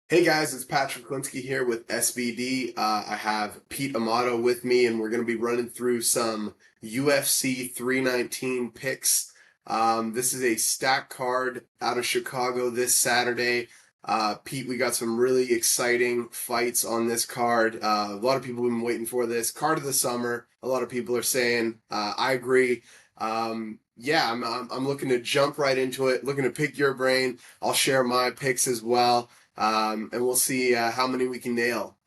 Hey guys, it's Cwiklinski here with SBD. I have Pete Amato with me, and we're going to be running through some UFC 319 picks. This is a stack card out of Chicago this Saturday. Pete, we got some really exciting fights on this card. A lot of people have been waiting for this card of the summer. A lot of people are saying, I agree. Yeah, I'm looking to jump right into it, looking to pick your brain. I'll share my picks as well. And we'll see how many we can nail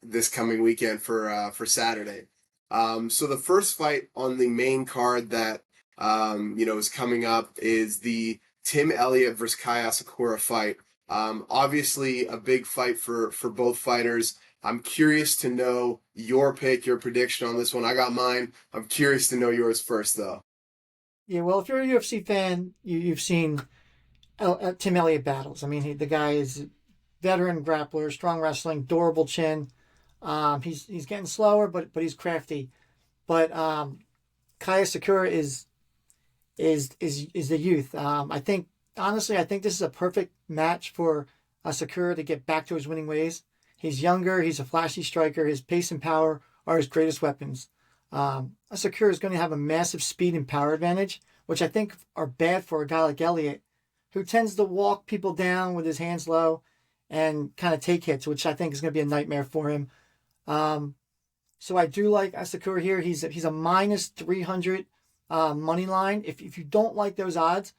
this coming weekend for Saturday. So the first fight on the main card that is coming up is the Tim Elliott versus Kai Asakura fight. Obviously, a big fight for both fighters. I'm curious to know your pick, your prediction on this one. I got mine. I'm curious to know yours first, though. Yeah, well, if you're a UFC fan, you've seen Tim Elliott battles. I mean, the guy is veteran grappler, strong wrestling, durable chin. He's getting slower, but he's crafty. But Kaya Sakura is the youth. I think honestly, I think this is a perfect match for Sakura to get back to his winning ways. He's younger. He's a flashy striker. His pace and power are his greatest weapons. Asakura is going to have a massive speed and power advantage, which I think are bad for a guy like Elliott, who tends to walk people down with his hands low and kind of take hits, which I think is going to be a nightmare for him. Um, so I do like Asakura here. He's a minus 300 money line. If you don't like those odds,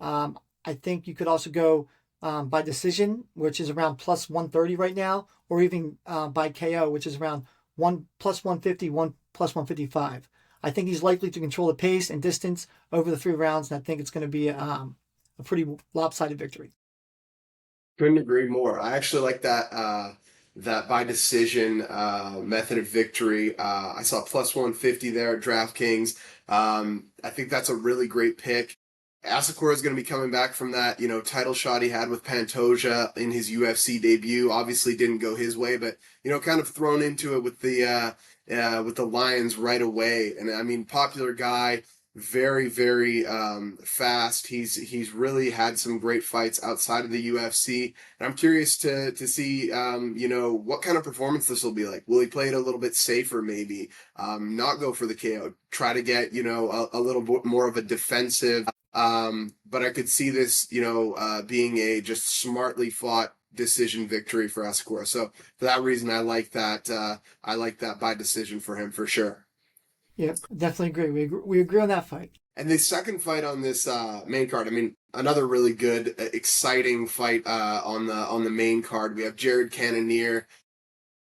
I think you could also go by decision, which is around plus 130 right now, or even by KO, which is around one plus 150, one plus 155. I think he's likely to control the pace and distance over the 3 rounds, and I think it's going to be a pretty lopsided victory. Couldn't agree more. I actually like that by decision method of victory. I saw plus 150 there at DraftKings. I think that's a really great pick. Asakura is going to be coming back from that, title shot he had with Pantoja in his UFC debut. Obviously, didn't go his way, but kind of thrown into it with the Lions right away. And I mean, popular guy, very very fast. He's really had some great fights outside of the UFC, and I'm curious to see what kind of performance this will be like. Will he play it a little bit safer, maybe not go for the KO, try to get a little bit more of a defensive. But I could see this being a just smartly fought decision victory for Asakura. So for that reason, I like that. I like that by decision for him for sure. Yeah, definitely agree. We agree on that fight. And the second fight on this main card, I mean, another really good, exciting fight on the main card. We have Jared Cannonier,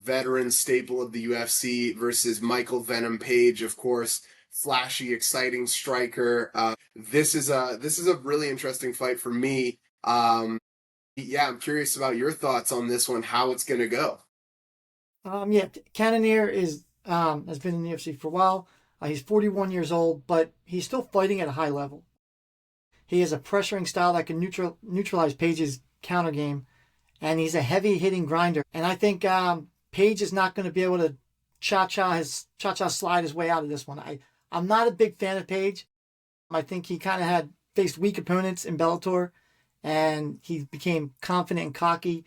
veteran staple of the UFC, versus Michael Venom Page, of course, flashy, exciting striker. This is a really interesting fight for me. Yeah, I'm curious about your thoughts on this one, how it's gonna go. Yeah, Cannonier is has been in the UFC for a while. He's 41 years old, but he's still fighting at a high level. He has a pressuring style that can neutralize Page's counter game, and he's a heavy hitting grinder. And I think Page is not going to be able to cha cha slide his way out of this one. I'm not a big fan of Page. I think he kind of had faced weak opponents in Bellator, and he became confident and cocky.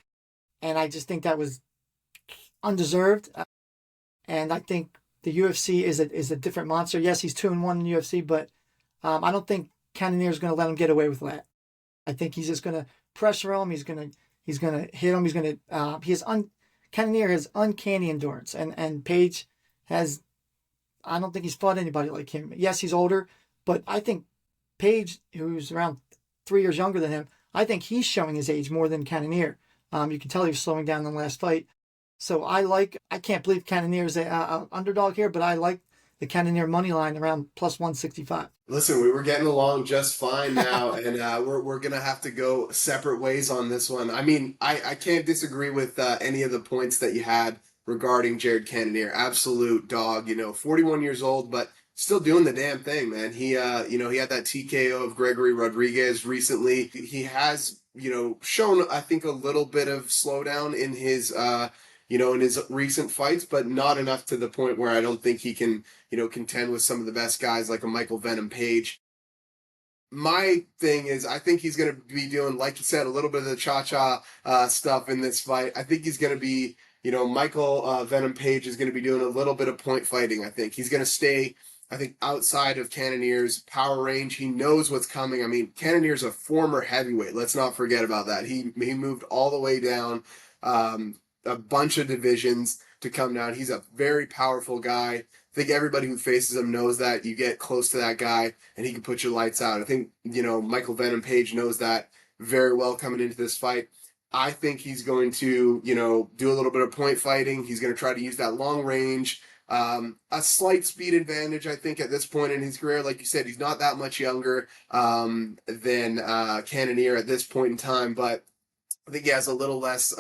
And I just think that was undeserved. And I think the UFC is a different monster. Yes, he's 2-1 in the UFC, but I don't think Cannonier is going to let him get away with that. I think he's just going to pressure him. He's gonna hit him. Cannonier has uncanny endurance, and Page has. I don't think he's fought anybody like him. Yes, he's older, but I think Page, who's around 3 years younger than him, I think he's showing his age more than Cannonier. You can tell he was slowing down in the last fight. So I can't believe Cannonier is a underdog here, but I like the Cannonier money line around plus 165. Listen, we were getting along just fine now, and we're gonna have to go separate ways on this one. I mean, I can't disagree with any of the points that you had regarding Jared Cannonier. Absolute dog, 41 years old, but still doing the damn thing, man. He had that TKO of Gregory Rodriguez recently. He has, shown I think a little bit of slowdown in his recent fights, but not enough to the point where I don't think he can contend with some of the best guys like a Michael Venom Page. my thing is, I think he's going to be doing, like you said, a little bit of the cha-cha stuff in this fight. I think he's going to be, Michael Venom Page is going to be doing a little bit of point fighting. I think he's going to stay, I think, outside of Cannonier's power range. He knows what's coming. I mean, Cannonier's a former heavyweight. Let's not forget about that. He moved all the way down a bunch of divisions to come down. He's a very powerful guy. I think everybody who faces him knows that. You get close to that guy and he can put your lights out. I think, Michael Venom Page knows that very well coming into this fight. I think he's going to, do a little bit of point fighting. He's going to try to use that long range, a slight speed advantage, I think, at this point in his career. Like you said, he's not that much younger than Cannonier at this point in time, but I think he has a little less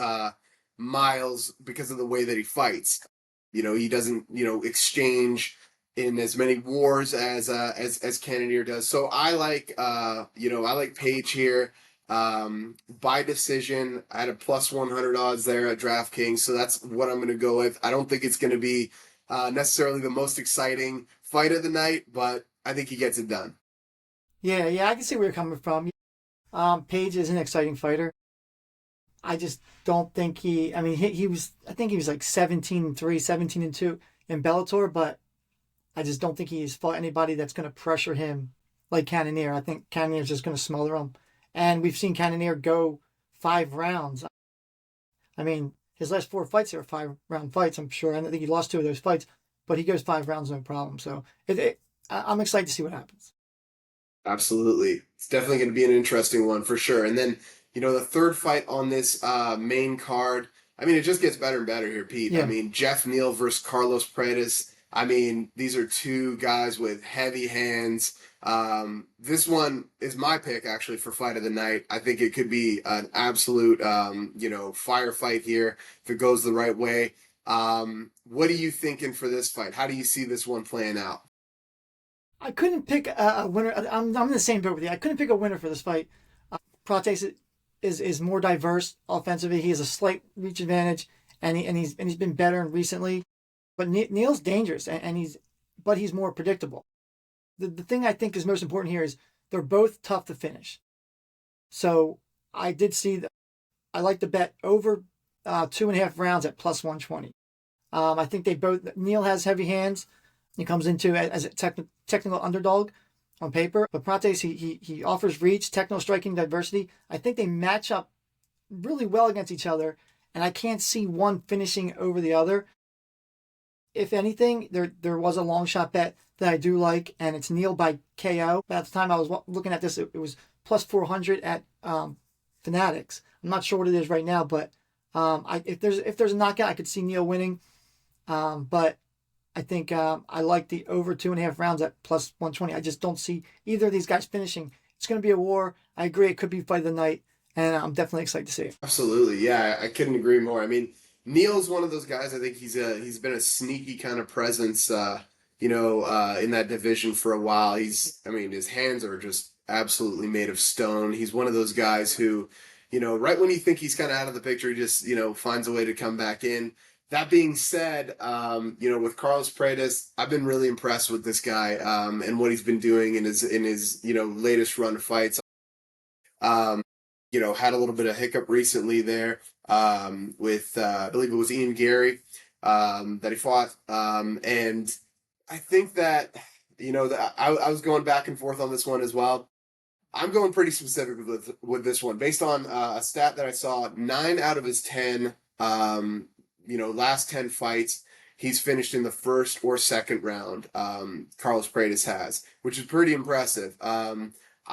miles because of the way that he fights. He doesn't, exchange in as many wars as Cannonier does. So I like I like Page here. By decision, I had a plus 100 odds there at DraftKings, so that's what I'm going to go with. I don't think it's going to be necessarily the most exciting fight of the night, but I think he gets it done. Yeah, I can see where you're coming from. Page is an exciting fighter. I just don't think he was, I think he was like 17-3, 17-2 in Bellator, but I just don't think he's fought anybody that's going to pressure him like Cannonier. I think Cannonier's just going to smother him. And we've seen Cannonier go 5 rounds. I mean, his last 4 fights are 5-round fights, I'm sure. I think he lost 2 of those fights, but he goes 5 rounds, no problem. So I'm excited to see what happens. Absolutely. It's definitely going to be an interesting one for sure. And then, the third fight on this main card, I mean, it just gets better and better here, Pete. Yeah. I mean, Geoff Neal versus Carlos Prates. I mean, these are 2 guys with heavy hands. This one is my pick, actually, for fight of the night. I think it could be an absolute, firefight here if it goes the right way. What are you thinking for this fight? How do you see this one playing out? I couldn't pick a winner. I'm in the same boat with you. I couldn't pick a winner for this fight. Prates is more diverse offensively. He has a slight reach advantage, and he's been better recently. But Neal's dangerous, and he's more predictable. The thing I think is most important here is they're both tough to finish. So I did see that I like to bet over 2.5 rounds at plus 120. I think Neal has heavy hands. He comes into as a technical underdog on paper, but Prates he offers reach, technical striking diversity. I think they match up really well against each other, and I can't see one finishing over the other. If anything, there was a long shot bet that I do like, and it's Neal by KO. But at the time I was looking at this, it was plus 400 at Fanatics. I'm not sure what it is right now, but if there's a knockout, I could see Neal winning. But I think I like the over 2.5 rounds at plus 120. I just don't see either of these guys finishing. It's going to be a war. I agree. It could be fight of the night, and I'm definitely excited to see it. Absolutely. Yeah, I couldn't agree more. I mean, Neal's one of those guys. I think he's been a sneaky kind of presence, in that division for a while. I mean, his hands are just absolutely made of stone. He's one of those guys who, right when you think he's kind of out of the picture, he just, finds a way to come back in. That being said, with Carlos Prates, I've been really impressed with this guy and what he's been doing in his latest run of fights. Um, had a little bit of hiccup recently there with I believe it was Ian Gary that he fought, and I think that I was going back and forth on this one as well. I'm going pretty specific with this one based on a stat that I saw. 9 out of his 10, last 10 fights, he's finished in the first or second round. Carlos Prates has, which is pretty impressive.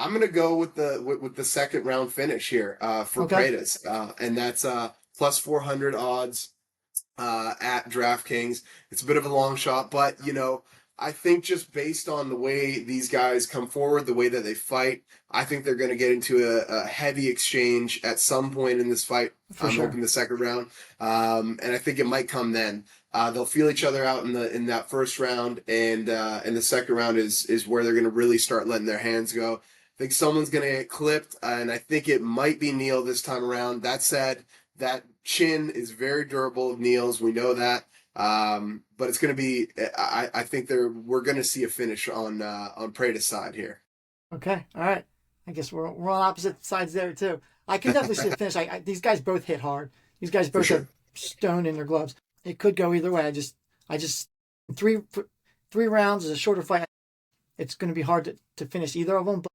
I'm gonna go with the second round finish here for Okay. Prates, and that's plus 400 odds at DraftKings. It's a bit of a long shot, but I think just based on the way these guys come forward, the way that they fight, I think they're going to get into a heavy exchange at some point in this fight. For I'm sure. hoping the second round, and I think it might come then. They'll feel each other out in that first round, and the second round is where they're going to really start letting their hands go. I think someone's going to get clipped, and I think it might be Neal this time around. That said, that chin is very durable of Neal's. We know that. But it's going to be. I think we're going to see a finish on Prates' side here. Okay, all right. I guess we're on opposite sides there too. I can definitely see the finish. These guys both hit hard. These guys For both have sure. stone in their gloves. It could go either way. I just three three rounds is a shorter fight. It's going to be hard to finish either of them. But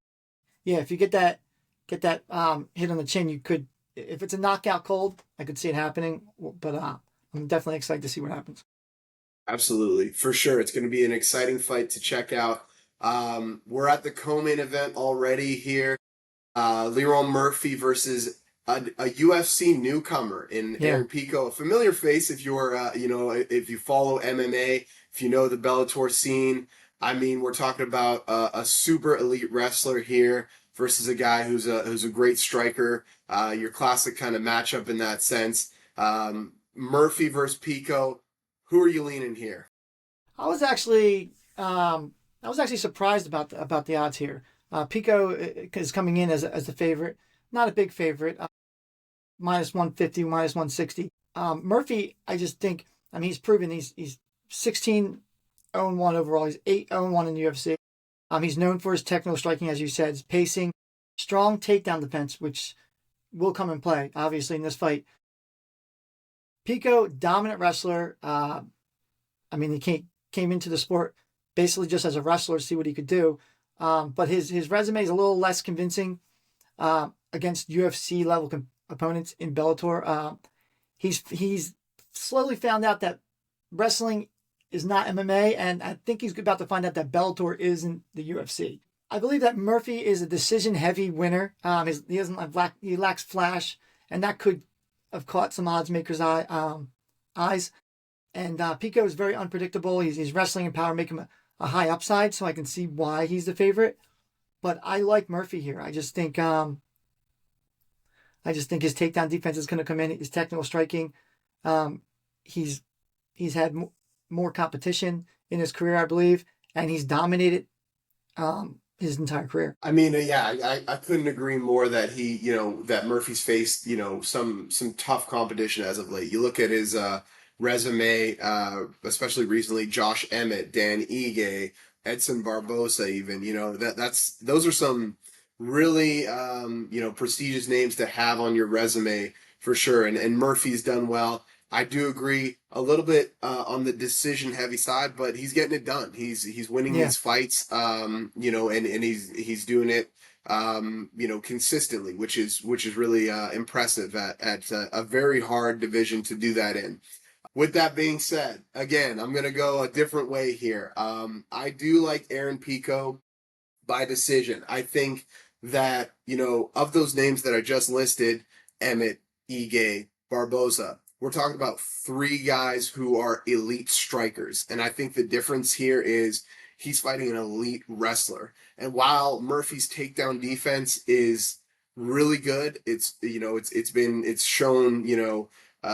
yeah, if you get that hit on the chin, you could. If it's a knockout cold, I could see it happening. But I'm definitely excited to see what happens. Absolutely, for sure. It's going to be an exciting fight to check out. We're at the co-main event already here. Lerone Murphy versus a UFC newcomer in Yeah. Aaron Pico, a familiar face if you're, if you follow MMA, if you know the Bellator scene. I mean, we're talking about a super elite wrestler here versus a guy who's a great striker. Your classic kind of matchup in that sense. Murphy versus Pico. Who are you leaning here? I was actually I was actually surprised about the odds here. Pico is coming in as a favorite, not a big favorite, minus 150, minus 160. Murphy, I just think, I mean, he's proven he's 16-0-1 overall. He's 8-0-1 in the UFC. He's known for his technical striking, as you said, his pacing, strong takedown defense, which will come in play, obviously, in this fight. Pico, dominant wrestler. I mean, came into the sport basically just as a wrestler to see what he could do. But his resume is a little less convincing against UFC level opponents in Bellator. He's slowly found out that wrestling is not MMA, and I think he's about to find out that Bellator isn't the UFC. I believe that Murphy is a decision-heavy winner. He lacks flash, and that could have caught some odds makers' eyes. And Pico is very unpredictable. He's wrestling and power make him a high upside, so I can see why he's the favorite. But I like Murphy here. I just think his takedown defense is going to come in. His technical striking, um, he's he's had more competition in his career, I believe, and he's dominated his entire career. I mean, yeah, I couldn't agree more that that Murphy's faced, some tough competition as of late. You look at his resume, especially recently, Josh Emmett, Dan Ige, Edson Barbosa, even, those are some really, prestigious names to have on your resume for sure. And Murphy's done well. I do agree a little bit on the decision heavy side, but he's getting it done. He's winning Yeah, these fights, and he's doing it, consistently, which is really impressive at a very hard division to do that in. With that being said, again, I'm gonna go a different way here. I do like Aaron Pico by decision. I think that, of those names that I just listed, Emmett, Ige, Barboza, we're talking about three guys who are elite strikers. And I think the difference here is he's fighting an elite wrestler. And while Murphy's takedown defense is really good, it's shown,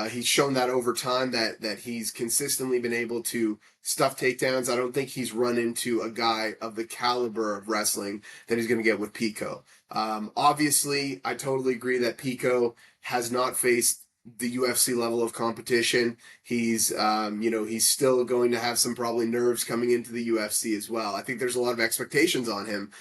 he's shown that over time that he's consistently been able to stuff takedowns. I don't think he's run into a guy of the caliber of wrestling that he's going to get with Pico. Obviously, I totally agree that Pico has not faced the UFC level of competition. He's still going to have some probably nerves coming into the UFC as well. I think there's a lot of expectations on him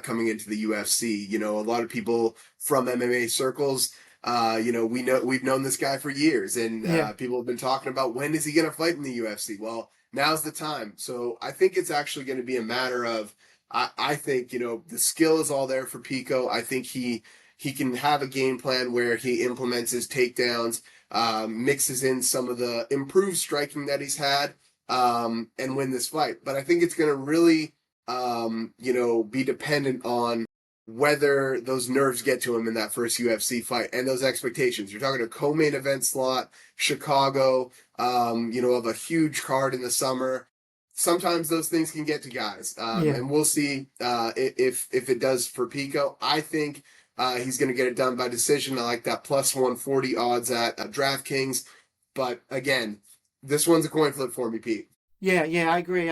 coming into the UFC. A lot of people from MMA circles, we've known this guy for years, and yeah, people have been talking about when is he going to fight in the UFC. Well, now's the time. So I think it's actually going to be a matter of, I think, the skill is all there for Pico. I think he can have a game plan where he implements his takedowns, mixes in some of the improved striking that he's had, and win this fight. But I think it's going to really, be dependent on whether those nerves get to him in that first UFC fight and those expectations. You're talking a co-main event slot, Chicago, of a huge card in the summer. Sometimes those things can get to guys, yeah. and we'll see if it does for Pico. I think he's going to get it done by decision. I like that plus 140 odds at DraftKings. But again, this one's a coin flip for me, Pete. Yeah, I agree.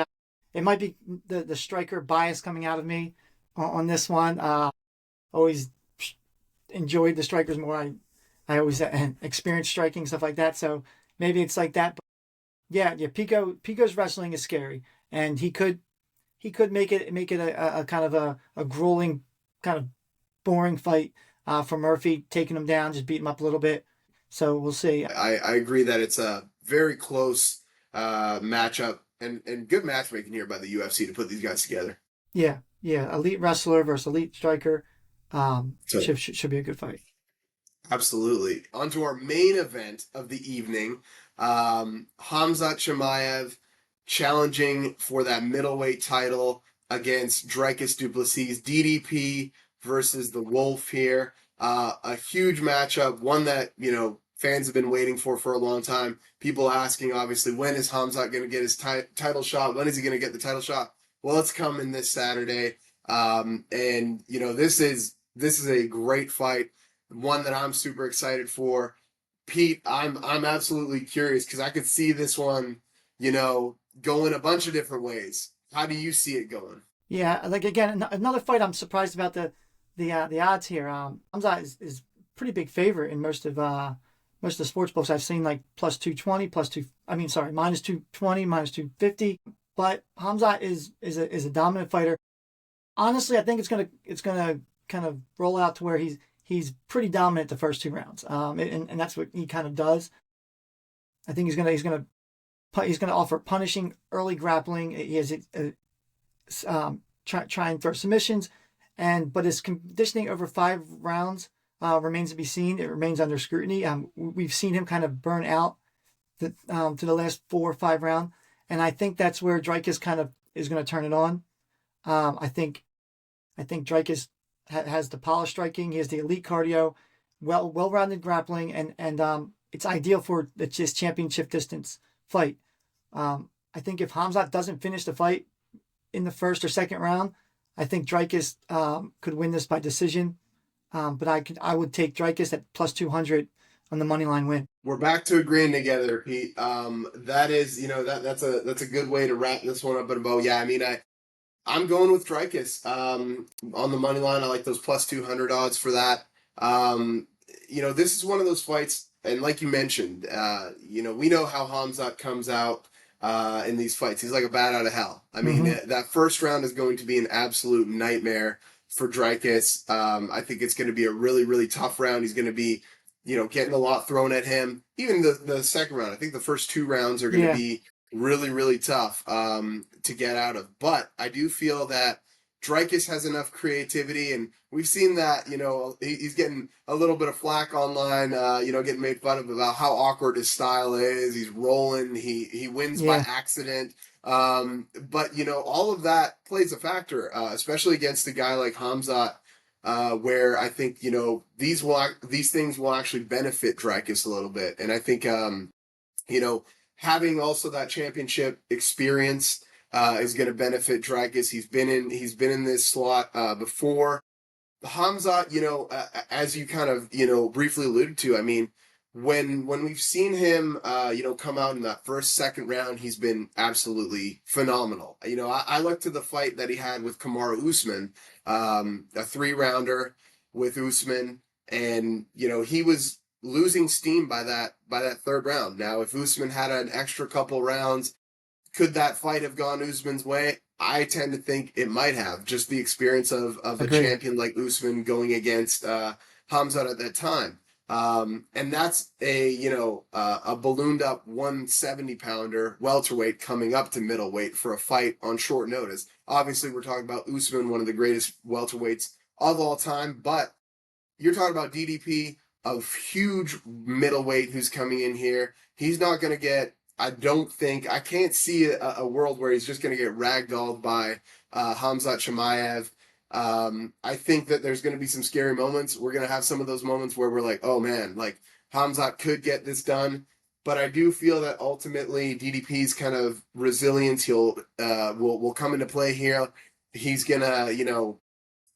It might be the striker bias coming out of me on this one. Always enjoyed the strikers more. I always experienced striking stuff like that. So maybe it's like that. But yeah. Pico's wrestling is scary, and he could he could make it a kind of a grueling, kind of boring fight for Murphy, taking him down, just beat him up a little bit. So we'll see. I agree that it's a very close matchup and good matchmaking here by the UFC to put these guys together. Yeah, yeah, elite wrestler versus elite striker. So Should be a good fight. absolutely. On to our main event of the evening. Khamzat Chimaev challenging for that middleweight title against Dricus Du Plessis, DDP versus the Wolf here. A huge matchup, one that, fans have been waiting for a long time. People asking, obviously, when is Khamzat going to get his title shot? When is he going to get the title shot? Well, it's coming this Saturday. And, this is a great fight, one that I'm super excited for. Pete, I'm absolutely curious because I could see this one, going a bunch of different ways. How do you see it going? Yeah, like again, another fight. I'm surprised about the odds here. Hamza is pretty big favorite in most of the sports books I've seen, like plus 220, minus 220, minus 250. But Hamza is a dominant fighter. Honestly, I think it's gonna kind of roll out to where he's pretty dominant the first two rounds. And that's what he kind of does. I think he's gonna offer punishing early grappling. He has try and throw submissions, but his conditioning over 5 rounds remains to be seen. It remains under scrutiny. We've seen him kind of burn out to the last 4 or 5 rounds, and I think that's where Dricus kind of is going to turn it on. I think Dricus has the polished striking. He has the elite cardio, well-rounded grappling, and it's ideal for this championship distance fight. I think if Khamzat doesn't finish the fight in the first or second round, I think Dricus could win this by decision. But I would take Dricus at plus 200 on the money line win. We're back to agreeing together, Pete. That is, that's a good way to wrap this one up in a bow. Yeah, I mean, I'm going with Dricus on the money line. I like those plus 200 odds for that. This is one of those fights, and like you mentioned, we know how Khamzat comes out in these fights. He's like a bat out of hell. I mean, that first round is going to be an absolute nightmare for Dricus. I think it's going to be a really, really tough round. He's going to be, getting a lot thrown at him. Even the second round, I think the first 2 rounds are going to be really, really tough to get out of. But I do feel that Dricus has enough creativity, and we've seen that, he's getting a little bit of flack online, getting made fun of about how awkward his style is. He's rolling. He wins by accident. But, all of that plays a factor, especially against a guy like Khamzat, where I think, these things will actually benefit Dricus a little bit. And I think, having also that championship experience is going to benefit Dricus. He's been in this slot before. Khamzat, as you kind of, briefly alluded to, I mean, when we've seen him, come out in that second round, he's been absolutely phenomenal. I look to the fight that he had with Kamaru Usman, a 3-rounder with Usman, and, he was losing steam by that 3rd round. Now, if Usman had an extra couple rounds, could that fight have gone Usman's way? I tend to think it might have. Just the experience of a champion like Usman going against Khamzat at that time. And that's a ballooned up 170-pounder welterweight coming up to middleweight for a fight on short notice. Obviously, we're talking about Usman, one of the greatest welterweights of all time, but you're talking about DDP, a huge middleweight who's coming in here. He's not going to get, I can't see a world where he's just going to get ragdolled by Khamzat Chimaev. I think that there's going to be some scary moments. We're going to have some of those moments where we're like, oh man, like Khamzat could get this done. But I do feel that ultimately DDP's kind of resilience will come into play here. He's going to,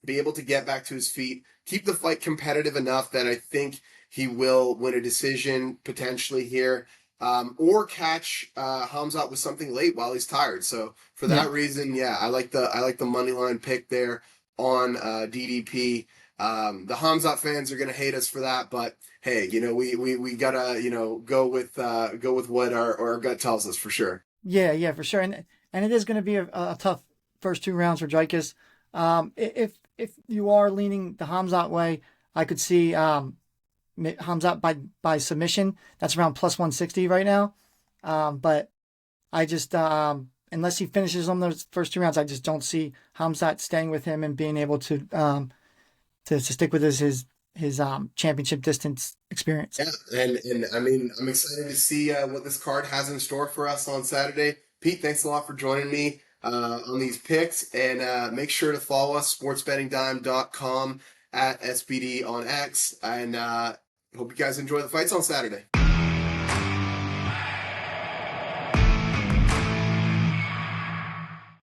be able to get back to his feet, keep the fight competitive enough that I think he will win a decision potentially here, or catch Khamzat with something late while he's tired. So for that reason, I like the money line pick there on DDP. The Khamzat fans are going to hate us for that, but hey, we gotta go with what our gut tells us for sure. Yeah, for sure, and it is going to be a tough first 2 rounds for Dricus. If you are leaning the Khamzat way, I could see Khamzat by submission. That's around plus 160 right now. But I just unless he finishes on those first 2 rounds, I just don't see Khamzat staying with him and being able to stick with his championship distance experience. Yeah, and I mean, I'm excited to see what this card has in store for us on Saturday. Pete, thanks a lot for joining me on these picks, and make sure to follow us, sportsbettingdime.com at SBD on X, and hope you guys enjoy the fights on Saturday.